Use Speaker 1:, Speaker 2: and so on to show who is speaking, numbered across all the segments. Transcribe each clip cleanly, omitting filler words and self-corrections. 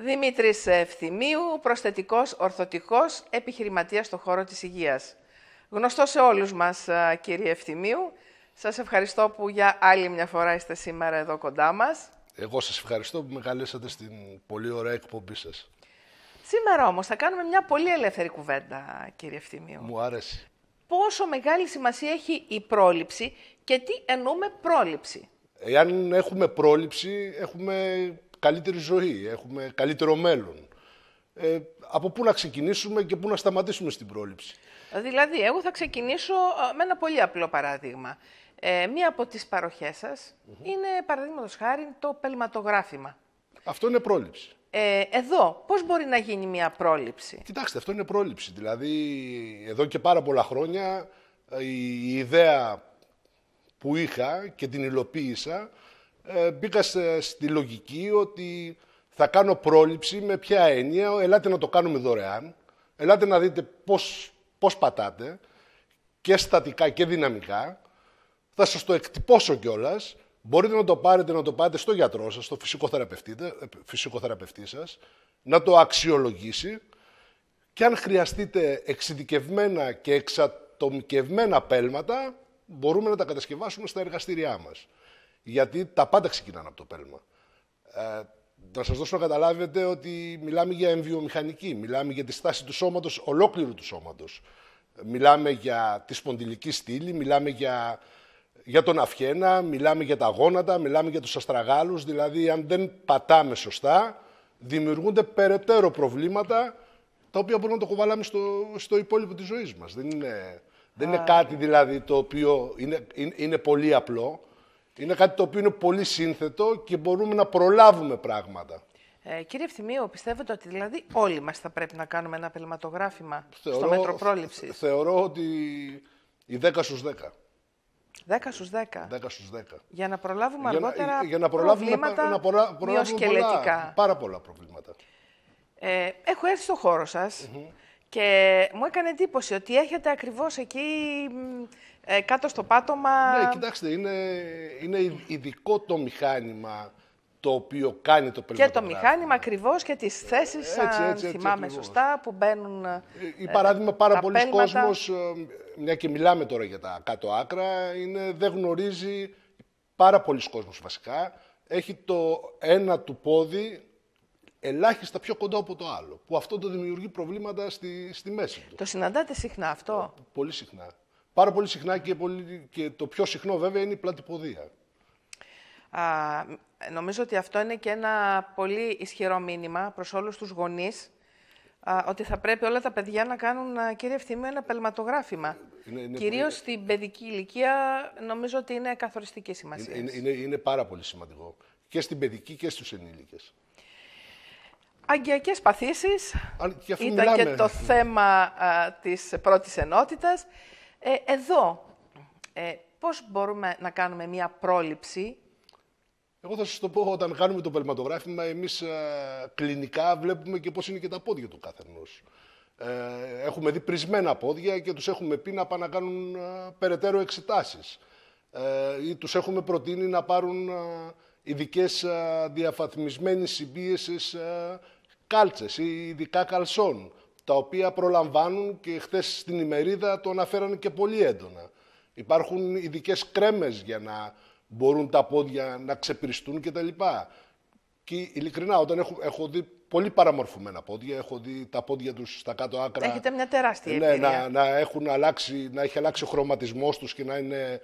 Speaker 1: Δημήτρης Ευθυμίου, προσθετικός ορθωτικός επιχειρηματίας στον χώρο της υγείας. Γνωστό σε όλους μας, κύριε Ευθυμίου. Σας ευχαριστώ που για άλλη μια φορά είστε σήμερα εδώ κοντά μας.
Speaker 2: Εγώ σας ευχαριστώ που με καλέσατε στην πολύ ωραία εκπομπή σας.
Speaker 1: Σήμερα όμως θα κάνουμε μια πολύ ελεύθερη κουβέντα, κύριε Ευθυμίου.
Speaker 2: Μου άρεσε.
Speaker 1: Πόσο μεγάλη σημασία έχει η πρόληψη και τι εννοούμε πρόληψη?
Speaker 2: Εάν έχουμε πρόληψη, έχουμε καλύτερη ζωή, έχουμε καλύτερο μέλλον. Από πού να ξεκινήσουμε και πού να σταματήσουμε στην πρόληψη?
Speaker 1: Δηλαδή, εγώ θα ξεκινήσω με ένα πολύ απλό παράδειγμα. Μία από τις παροχές σας είναι, παραδείγματος χάρη, το πελματογράφημα.
Speaker 2: Αυτό είναι πρόληψη.
Speaker 1: Εδώ, πώς μπορεί να γίνει μια πρόληψη?
Speaker 2: Κοιτάξτε, αυτό είναι πρόληψη. Δηλαδή, εδώ και πάρα πολλά χρόνια η ιδέα που είχα και την υλοποίησα, μπήκα στη λογική ότι θα κάνω πρόληψη με ποια έννοια? Ελάτε να το κάνουμε δωρεάν, ελάτε να δείτε πώς πατάτε, και στατικά και δυναμικά, θα σας το εκτυπώσω κιόλας, μπορείτε να το πάτε στο γιατρό σας, στο φυσικοθεραπευτή σας, να το αξιολογήσει και αν χρειαστείτε εξειδικευμένα και εξατομικευμένα πέλματα, μπορούμε να τα κατασκευάσουμε στα εργαστήριά μας. Γιατί τα πάντα ξεκινάνε από το πέλμα. Να σας δώσω να καταλάβετε ότι μιλάμε για εμβιομηχανική, μιλάμε για τη στάση του σώματος, ολόκληρου του σώματος. Μιλάμε για τη σπονδυλική στήλη, μιλάμε για τον αυχένα, μιλάμε για τα γόνατα, μιλάμε για τους αστραγάλους. Δηλαδή, αν δεν πατάμε σωστά, δημιουργούνται περαιτέρω προβλήματα, τα οποία μπορούμε να το κουβαλάμε στο υπόλοιπο της ζωής μας. Δεν είναι κάτι δηλαδή το οποίο είναι πολύ απλό. Είναι κάτι το οποίο είναι πολύ σύνθετο και μπορούμε να προλάβουμε πράγματα.
Speaker 1: Κύριε Ευθυμίου, πιστεύετε ότι δηλαδή όλοι μας θα πρέπει να κάνουμε ένα πελματογράφημα στο μέτρο πρόληψης?
Speaker 2: Θεωρώ ότι οι 10 στους 10.
Speaker 1: 10 στους 10.
Speaker 2: 10 στους 10.
Speaker 1: Για να προλάβουμε αργότερα
Speaker 2: για να προλάβουμε
Speaker 1: προβλήματα μυοσκελετικά.
Speaker 2: Πάρα πολλά προβλήματα.
Speaker 1: Έχω έρθει στο χώρο σας και μου έκανε εντύπωση ότι έχετε ακριβώς εκεί κάτω στο πάτωμα...
Speaker 2: Ναι, κοιτάξτε, είναι ειδικό το μηχάνημα το οποίο κάνει το πελματογράφημα.
Speaker 1: Και το μηχάνημα ακριβώς και τις θέσεις, αν θυμάμαι
Speaker 2: ακριβώς
Speaker 1: σωστά, που μπαίνουν
Speaker 2: ή παράδειγμα, πάρα πολλοί
Speaker 1: πέλματα.
Speaker 2: κόσμος, μια και μιλάμε τώρα για τα κάτω άκρα, δεν γνωρίζει, πάρα πολλοί κόσμος βασικά, έχει το ένα του πόδι ελάχιστα πιο κοντά από το άλλο, που αυτό το δημιουργεί προβλήματα στη μέση του.
Speaker 1: Το συναντάτε συχνά αυτό?
Speaker 2: Πολύ συχνά. Πάρα πολύ συχνά και το πιο συχνό βέβαια είναι η πλατυποδία.
Speaker 1: Νομίζω ότι αυτό είναι και ένα πολύ ισχυρό μήνυμα προς όλους τους γονείς, ότι θα πρέπει όλα τα παιδιά να κάνουν, κύριε Ευθυμίου, ένα πελματογράφημα. Κυρίως στην παιδική ηλικία, νομίζω ότι είναι καθοριστική σημασία.
Speaker 2: Είναι πάρα πολύ σημαντικό. Και στην παιδική και στους ενήλικες.
Speaker 1: Αγκιακές παθήσεις ήταν και το θέμα της πρώτης ενότητας. Εδώ, πώς μπορούμε να κάνουμε μια πρόληψη?
Speaker 2: Εγώ θα σας το πω, όταν κάνουμε το πελματογράφημα, εμείς κλινικά βλέπουμε και πώς είναι και τα πόδια του καθενός. Έχουμε δει πρισμένα πόδια και τους έχουμε πει να πάνε να κάνουν περαιτέρω εξετάσεις. Ή τους έχουμε προτείνει να πάρουν ειδικές διαφαθμισμένης συμπίεσης κάλτσες ή ειδικά καλσόν, τα οποία προλαμβάνουν, και χθες στην ημερίδα το αναφέρανε και πολύ έντονα. Υπάρχουν ειδικές κρέμες για να μπορούν τα πόδια να ξεπυριστούν κτλ. Και ειλικρινά, όταν έχω δει πολύ παραμορφωμένα πόδια, έχω δει τα πόδια τους στα κάτω άκρα.
Speaker 1: Έχετε μια τεράστια εμπειρία.
Speaker 2: Να έχει αλλάξει ο χρωματισμός τους και να είναι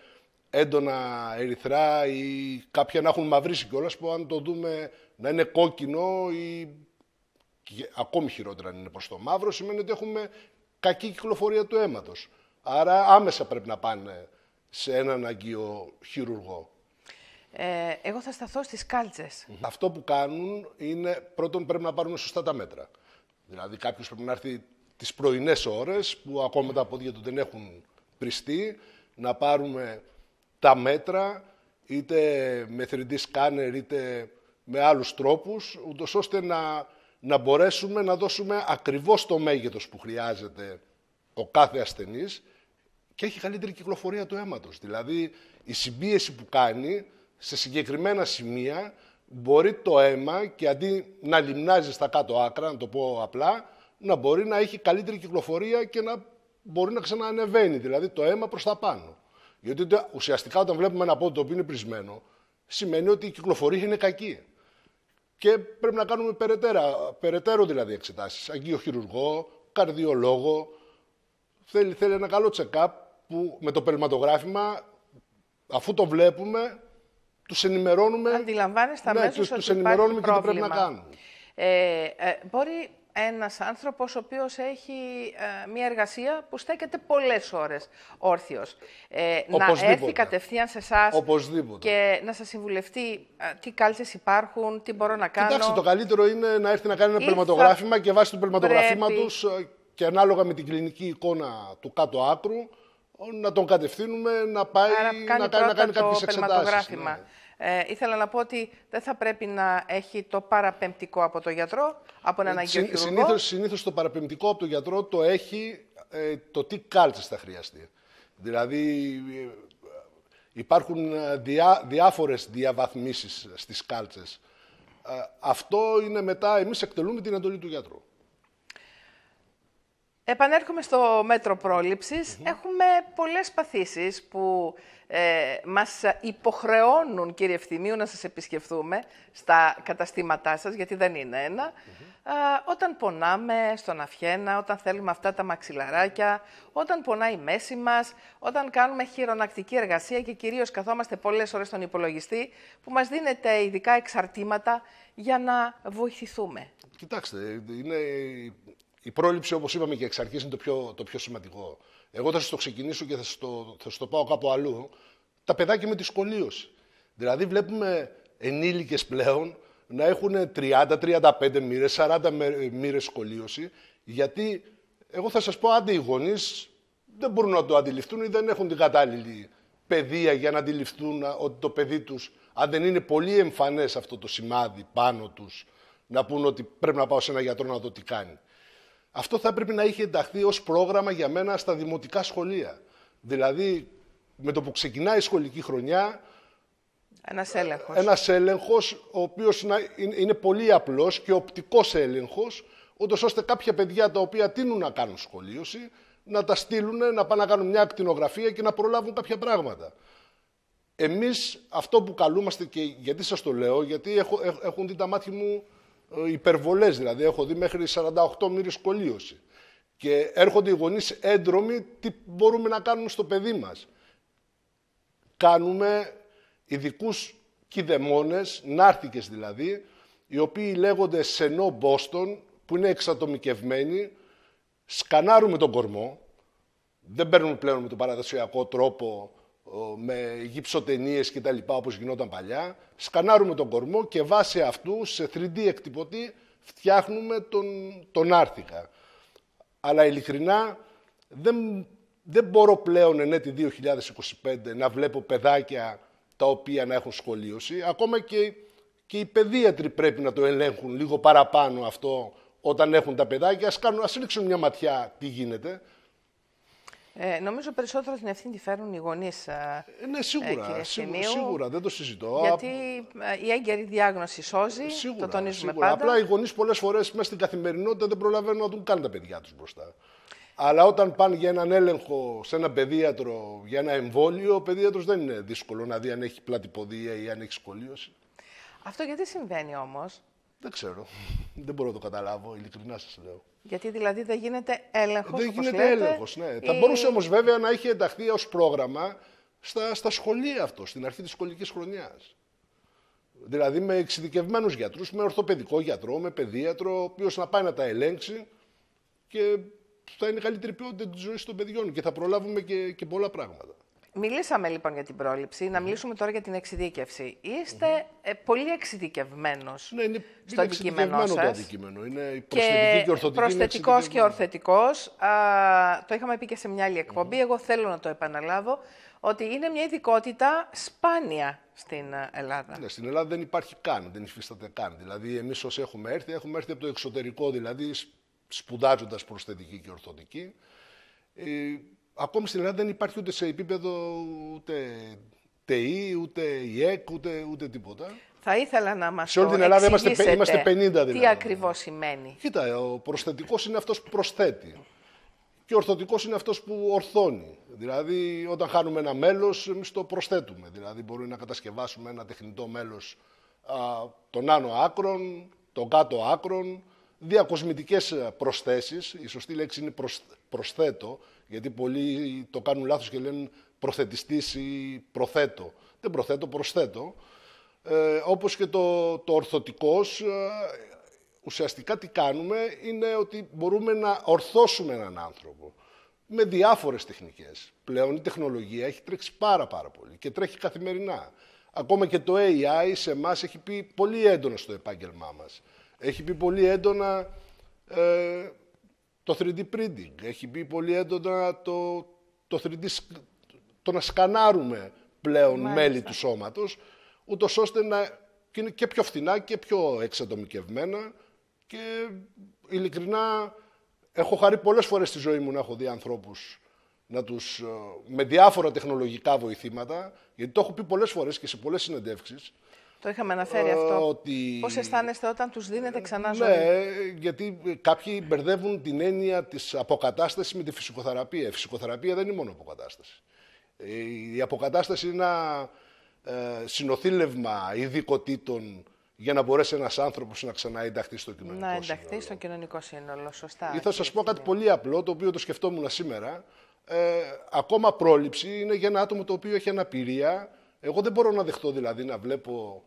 Speaker 2: έντονα ερυθρά, ή κάποια να έχουν μαυρίσει κιόλας, που αν το δούμε να είναι κόκκινο, ή και ακόμη χειρότερα αν είναι προς το μαύρο, σημαίνει ότι έχουμε κακή κυκλοφορία του αίματος. Άρα άμεσα πρέπει να πάνε σε έναν αγκαίο χειρουργό.
Speaker 1: Εγώ θα σταθώ στις κάλτσες.
Speaker 2: Αυτό που κάνουν είναι, πρώτον πρέπει να πάρουν σωστά τα μέτρα. Δηλαδή κάποιος πρέπει να έρθει τις πρωινές ώρες, που ακόμα τα πόδια του δεν έχουν πριστεί, να πάρουμε τα μέτρα, είτε με 3D scanner είτε με άλλους τρόπους, ούτως ώστε να μπορέσουμε να δώσουμε ακριβώς το μέγεθος που χρειάζεται ο κάθε ασθενής και έχει καλύτερη κυκλοφορία του αίματος. Δηλαδή η συμπίεση που κάνει σε συγκεκριμένα σημεία μπορεί το αίμα και αντί να λιμνάζει στα κάτω άκρα, να το πω απλά, να μπορεί να έχει καλύτερη κυκλοφορία και να μπορεί να ξαναανεβαίνει, δηλαδή το αίμα προς τα πάνω. Γιατί ουσιαστικά όταν βλέπουμε ένα πόδι το οποίο είναι πρισμένο, σημαίνει ότι η κυκλοφορία είναι κακή. Και πρέπει να κάνουμε περαιτέρω δηλαδή εξετάσεις. Αγγειοχειρουργό, καρδιολόγο. Θέλει ένα καλό check-up που με το πελματογράφημα, αφού το βλέπουμε, τους ενημερώνουμε.
Speaker 1: Αντιλαμβάνεστε αμέσως ότι
Speaker 2: τους ενημερώνουμε
Speaker 1: υπάρχει
Speaker 2: και τι πρέπει να κάνουν.
Speaker 1: Μπορεί ένας άνθρωπος ο οποίος έχει μια εργασία που στέκεται πολλές ώρες όρθιος να έρθει κατευθείαν σε εσάς και να σας συμβουλευτεί τι κάλτσες υπάρχουν, τι μπορώ να κάνω.
Speaker 2: Κοιτάξτε, το καλύτερο είναι να έρθει να κάνει ένα πελματογράφημα και βάσει του πελματογραφήματος και ανάλογα με την κλινική εικόνα του κάτω άκρου να τον κατευθύνουμε να πάει να κάνει κάποιες εξετάσεις. Ναι.
Speaker 1: Ήθελα να πω ότι δεν θα πρέπει να έχει το παραπεμπτικό από το γιατρό, από έναν αγγειοχειρουργό.
Speaker 2: Συνήθως το παραπεμπτικό από το γιατρό το έχει το τι κάλτσες θα χρειαστεί. Δηλαδή υπάρχουν διάφορες διαβαθμίσεις στις κάλτσες. Αυτό είναι μετά, εμείς εκτελούμε την εντολή του γιατρού.
Speaker 1: Επανέρχομαι στο μέτρο πρόληψης. Έχουμε πολλές παθήσεις που μας υποχρεώνουν, κύριε Ευθυμίου, να σας επισκεφθούμε στα καταστήματά σας, γιατί δεν είναι ένα. Όταν πονάμε στον αυχένα, όταν θέλουμε αυτά τα μαξιλαράκια, όταν πονάει η μέση μας, όταν κάνουμε χειρονακτική εργασία και κυρίως καθόμαστε πολλές ώρες στον υπολογιστή, που μας δίνεται ειδικά εξαρτήματα για να βοηθηθούμε.
Speaker 2: Κοιτάξτε, η πρόληψη, όπως είπαμε και εξ αρχής, είναι το πιο σημαντικό. Εγώ θα σας το ξεκινήσω και θα σας το πάω κάπου αλλού. Τα παιδάκια με τη σκολίωση. Δηλαδή βλέπουμε ενήλικες πλέον να έχουν 30-35 μοίρες, 40 μοίρες σκολίωση, γιατί εγώ θα σας πω, άντε οι γονείς δεν μπορούν να το αντιληφθούν ή δεν έχουν την κατάλληλη παιδεία για να αντιληφθούν ότι το παιδί τους, αν δεν είναι πολύ εμφανές αυτό το σημάδι πάνω τους, να πούν ότι πρέπει να πάω σε ένα γιατρό να δω τι κάνει. Αυτό θα πρέπει να είχε ενταχθεί ως πρόγραμμα για μένα στα δημοτικά σχολεία. Δηλαδή, με το που ξεκινάει η σχολική χρονιά, ένας έλεγχος, ο οποίος είναι πολύ απλός και οπτικός έλεγχος, ούτως ώστε κάποια παιδιά τα οποία τείνουν να κάνουν σκολίωση, να τα στείλουν, να πάνε να κάνουν μια ακτινογραφία και να προλάβουν κάποια πράγματα. Εμείς αυτό που καλούμαστε, και γιατί σας το λέω, γιατί έχουν δει τα μάτια μου υπερβολές, δηλαδή έχω δει μέχρι 48 μοίρες σκολίωση. Και έρχονται οι γονείς έντρομοι τι μπορούμε να κάνουμε στο παιδί μας. Κάνουμε ειδικούς κηδεμόνες, νάρθηκες δηλαδή, οι οποίοι λέγονται σενό Μπόστον, που είναι εξατομικευμένοι, σκανάρουμε τον κορμό, δεν παίρνουμε πλέον με τον παραδοσιακό τρόπο, με γυψοτενίες και τα λοιπά, όπως γινόταν παλιά. Σκανάρουμε τον κορμό και βάσει αυτού σε 3D εκτυπωτή φτιάχνουμε τον άρθηκα. Αλλά ειλικρινά δεν μπορώ πλέον εν έτη 2025 να βλέπω παιδάκια τα οποία να έχουν σκολίωση. Ακόμα και οι παιδίατροι πρέπει να το ελέγχουν λίγο παραπάνω αυτό όταν έχουν τα παιδάκια. Ας ρίξουν μια ματιά τι γίνεται.
Speaker 1: Νομίζω περισσότερο την ευθύνη τη φέρουν οι γονείς.
Speaker 2: Ναι, σίγουρα, δεν το συζητώ.
Speaker 1: Γιατί η έγκαιρη διάγνωση σώζει, το τονίζουμε πάντα.
Speaker 2: Απλά οι γονείς πολλές φορές μέσα στην καθημερινότητα δεν προλαβαίνουν να δουν καν τα παιδιά τους μπροστά. Αλλά όταν πάνε για έναν έλεγχο σε έναν παιδίατρο, για ένα εμβόλιο, ο παιδίατρος δεν είναι δύσκολο να δει αν έχει πλατυποδία ή αν έχει σκολίωση.
Speaker 1: Αυτό γιατί συμβαίνει όμως?
Speaker 2: Δεν ξέρω. Δεν μπορώ να το καταλάβω, ειλικρινά σας λέω.
Speaker 1: Γιατί δηλαδή δεν γίνεται έλεγχος?
Speaker 2: Δεν γίνεται έλεγχος, ναι. Θα μπορούσε όμως βέβαια να έχει ενταχθεί ως πρόγραμμα στα σχολεία αυτό, στην αρχή της σχολικής χρονιάς. Δηλαδή με εξειδικευμένους γιατρούς, με ορθοπαιδικό γιατρό, με παιδίατρο, ο οποίος να πάει να τα ελέγξει και θα είναι καλύτερη ποιότητα της ζωής των παιδιών και θα προλάβουμε και πολλά πράγματα.
Speaker 1: Μιλήσαμε λοιπόν για την πρόληψη, να μιλήσουμε τώρα για την εξειδίκευση. Είστε πολύ εξειδικευμένος στο αντικείμενό σας.
Speaker 2: Το αντικείμενο. Είναι προσθετική και ορθωτική.
Speaker 1: Προσθετικός και ορθωτικός. Το είχαμε πει και σε μια άλλη εκπομπή. Εγώ θέλω να το επαναλάβω, ότι είναι μια ειδικότητα σπάνια στην Ελλάδα.
Speaker 2: Ναι, στην Ελλάδα δεν υπάρχει καν, δεν υφίσταται καν. Δηλαδή, εμείς όσοι έχουμε έρθει από το εξωτερικό, δηλαδή σπουδάζοντας προσθετική και ορθωτική. Ακόμη στην Ελλάδα δεν υπάρχει ούτε σε επίπεδο ούτε ΤΕΗ, ούτε ΙΕΚ, ούτε τίποτα.
Speaker 1: Θα ήθελα να μας
Speaker 2: σε όλη την Ελλάδα είμαστε 50 δηλαδή.
Speaker 1: Τι ακριβώς σημαίνει.
Speaker 2: Κοίτα, ο προσθετικός είναι αυτός που προσθέτει. Και ο ορθωτικός είναι αυτός που ορθώνει. Δηλαδή, όταν χάνουμε ένα μέλος, εμείς το προσθέτουμε. Δηλαδή, μπορεί να κατασκευάσουμε ένα τεχνητό μέλος των άνω άκρων, των κάτω άκρων, διακοσμητικές προσθέσεις. Η σωστή λέξη είναι προσθέτω, γιατί πολλοί το κάνουν λάθος και λένε προθετιστής ή προθέτω. Δεν προθέτω, προσθέτω. Όπως και το ορθωτικός, ουσιαστικά τι κάνουμε είναι ότι μπορούμε να ορθώσουμε έναν άνθρωπο με διάφορες τεχνικές. Πλέον η τεχνολογία έχει τρέξει πάρα πολύ και τρέχει καθημερινά. Ακόμα και το AI σε εμάς έχει πει πολύ έντονα στο επάγγελμά μας. Έχει πει πολύ έντονα το 3D printing, έχει πει πολύ έντονα το 3D, το να σκανάρουμε πλέον μέλη του σώματος, ούτως ώστε να είναι και πιο φθηνά και πιο εξατομικευμένα. Και ειλικρινά έχω χαρεί πολλές φορές στη ζωή μου να έχω δει ανθρώπους με διάφορα τεχνολογικά βοηθήματα, γιατί το έχω πει πολλές φορές και σε πολλές συνεντεύξεις.
Speaker 1: Το είχαμε αναφέρει αυτό. Πώς αισθάνεστε όταν τους δίνετε ξανά ζωή?
Speaker 2: Ναι, γιατί κάποιοι μπερδεύουν την έννοια της αποκατάστασης με τη φυσικοθεραπεία. Η φυσικοθεραπεία δεν είναι μόνο αποκατάσταση. Η αποκατάσταση είναι ένα συνοθήλευμα ειδικοτήτων για να μπορέσει ένας άνθρωπος να ξαναενταχθεί στο κοινωνικό σύνολο.
Speaker 1: Να ενταχθεί στο κοινωνικό σύνολο, σωστά.
Speaker 2: Ή θα σας πω κάτι πολύ απλό, το οποίο το σκεφτόμουν σήμερα. Ακόμα πρόληψη είναι για ένα άτομο το οποίο έχει αναπηρία. Εγώ δεν μπορώ να δεχτώ δηλαδή να βλέπω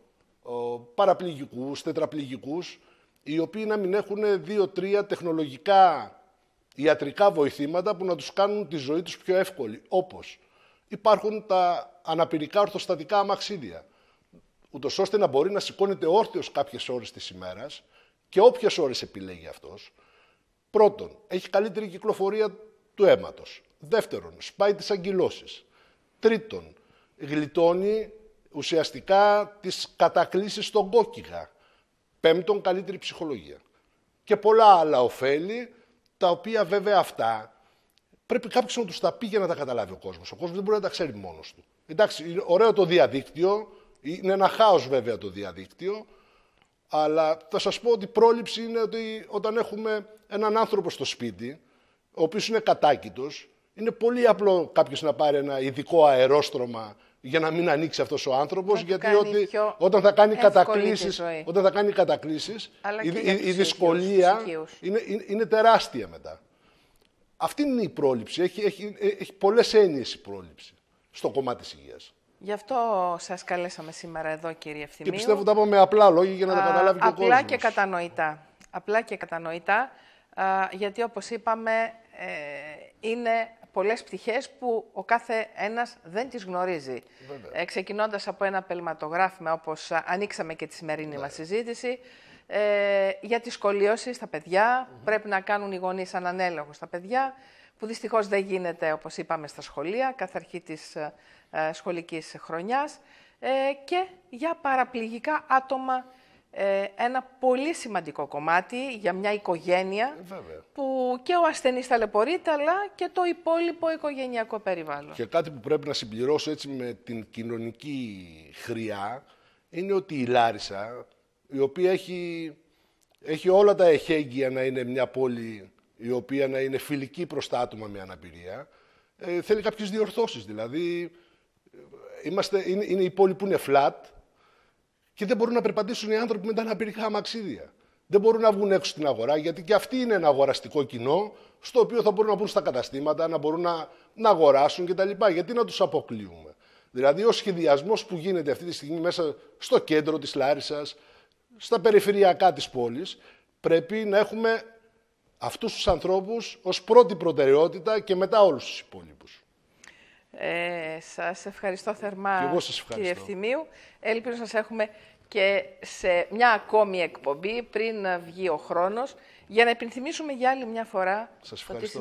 Speaker 2: παραπληγικούς, τετραπληγικούς, οι οποίοι να μην έχουν 2-3 τεχνολογικά ιατρικά βοηθήματα που να τους κάνουν τη ζωή τους πιο εύκολη. Όπως υπάρχουν τα αναπηρικά ορθοστατικά αμαξίδια, ούτως ώστε να μπορεί να σηκώνεται όρθιος κάποιες ώρες της ημέρας και όποιες ώρες επιλέγει αυτός. Πρώτον, έχει καλύτερη κυκλοφορία του αίματος. Δεύτερον, σπάει τις αγκυλώσεις. Τρίτον, γλιτώνει ουσιαστικά τις κατακλήσεις στον κόκκιγα. Πέμπτον, καλύτερη ψυχολογία. Και πολλά άλλα ωφέλη, τα οποία βέβαια αυτά πρέπει κάποιος να τους τα πει για να τα καταλάβει ο κόσμος. Ο κόσμος δεν μπορεί να τα ξέρει μόνος του. Εντάξει, είναι ωραίο το διαδίκτυο, είναι ένα χάος βέβαια το διαδίκτυο, αλλά θα σας πω ότι η πρόληψη είναι ότι όταν έχουμε έναν άνθρωπο στο σπίτι, ο οποίος είναι κατάκητος, είναι πολύ απλό κάποιος να πάρει ένα ειδικό αερόστρωμα για να μην ανοίξει αυτός ο άνθρωπος, γιατί όταν θα κάνει κατακλήσεις, η δυσκολία είναι τεράστια μετά. Αυτή είναι η πρόληψη. Έχει πολλές έννοιες η πρόληψη στο κομμάτι της υγείας.
Speaker 1: Γι' αυτό σας καλέσαμε σήμερα εδώ, κύριε Ευθυμίου.
Speaker 2: Και πιστεύω ότι τα είπαμε απλά λόγια για να τα καταλάβει και ο κόσμος.
Speaker 1: Απλά και κατανοητά, γιατί όπως είπαμε είναι πολλές πτυχές που ο κάθε ένας δεν τις γνωρίζει. Ξεκινώντας από ένα πελματογράφημα, όπως ανοίξαμε και τη σημερινή μας συζήτηση, για τη σχολίωση στα παιδιά, πρέπει να κάνουν οι γονείς ανανέλεγχο στα παιδιά, που δυστυχώς δεν γίνεται, όπως είπαμε, στα σχολεία, κάθε αρχή της σχολικής χρονιάς, και για παραπληγικά άτομα, ένα πολύ σημαντικό κομμάτι για μια οικογένεια, που και ο ασθενής ταλαιπωρείται, αλλά και το υπόλοιπο οικογενειακό περιβάλλον.
Speaker 2: Και κάτι που πρέπει να συμπληρώσω έτσι με την κοινωνική χρειά, είναι ότι η Λάρισα, η οποία έχει όλα τα εχέγγυα να είναι μια πόλη η οποία να είναι φιλική προς τα άτομα με αναπηρία, θέλει κάποιες διορθώσεις. Δηλαδή, είναι η πόλη που είναι flat και δεν μπορούν να περπατήσουν οι άνθρωποι με τα αναπηρικά αμαξίδια. Δεν μπορούν να βγουν έξω στην αγορά, γιατί και αυτοί είναι ένα αγοραστικό κοινό, στο οποίο θα μπορούν να μπουν στα καταστήματα, να μπορούν να αγοράσουν κτλ. Γιατί να τους αποκλείουμε? Δηλαδή, ο σχεδιασμός που γίνεται αυτή τη στιγμή μέσα στο κέντρο της Λάρισσας, στα περιφερειακά της πόλης, πρέπει να έχουμε αυτούς τους ανθρώπους ως πρώτη προτεραιότητα και μετά όλους τους υπόλοιπους.
Speaker 1: Σας ευχαριστώ θερμά,
Speaker 2: και εγώ σας ευχαριστώ,
Speaker 1: κύριε Ευθυμίου. Ελπίζω να σας έχουμε και σε μια ακόμη εκπομπή πριν βγει ο χρόνος, για να υπενθυμίσουμε για άλλη μια φορά
Speaker 2: σας ευχαριστώ.